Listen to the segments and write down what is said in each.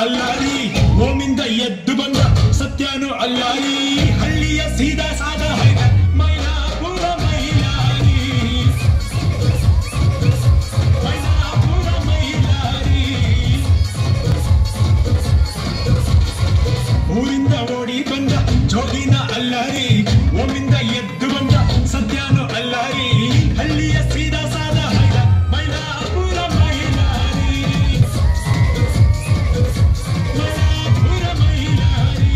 ಅಲ್ಲಾರಿ ಓಮಿಂದ ಎದ್ದು ಬಂದ ಸತ್ಯನು ಅಲ್ಲಾರಿ ಹಳ್ಳಿಯ ಸೀದಾ ಸಾದ ಹೈದ ಮೈಲಾಪುರ ಮೈಲಾರಿ ಮೈಲಾಪುರ ಮೈಲಾರಿ ಊರಿಂದ ಓಡಿ ಬಂದ ಜೋಗಿನ ಅಲ್ಲಾರಿ ಓಮಿಂದ ಎದ್ದು ಬಂದ ಸತ್ಯನು ಅಲ್ಲಾರಿ ಹಳ್ಳಿಯ ಸೀದಾ ಸಾದ ಹೈದ ಮೈಲಾಪುರ ಮೈಲಾರಿ ಮೈಲಾಪುರ ಮೈಲಾರಿ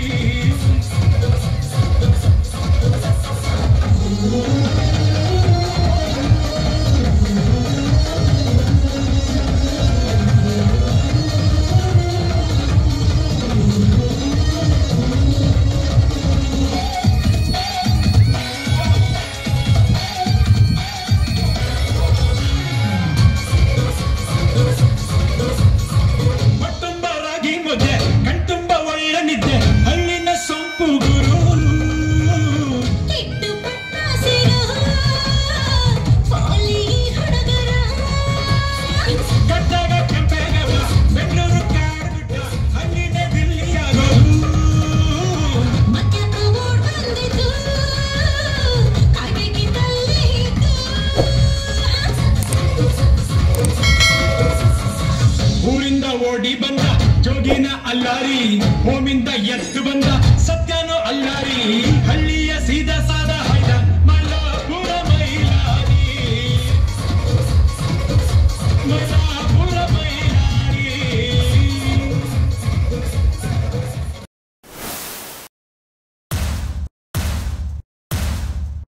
ಕಣ್ತುಂಬ ಒಳ್ಳೆ ನಿದ್ದೆ ಹಳ್ಳಿನ ಸೊಂಪು ಗುರು ಕಟ್ಟಾಗ ಕೆಂಪೇಗವ ಬೆಂಗಳೂರು ಕಾಡ್ಬಿಟ್ಟ ಹಳ್ಳಿನ ದಿಲ್ಲಿಯಾಗೋದು ಊರಿಂದ ಓಡಿ ಬಂದ ಜೋಗಿನ ಅಲ್ಲಾರಿ ಓಮಿಂದ ಎದ್ದು ಬಂದ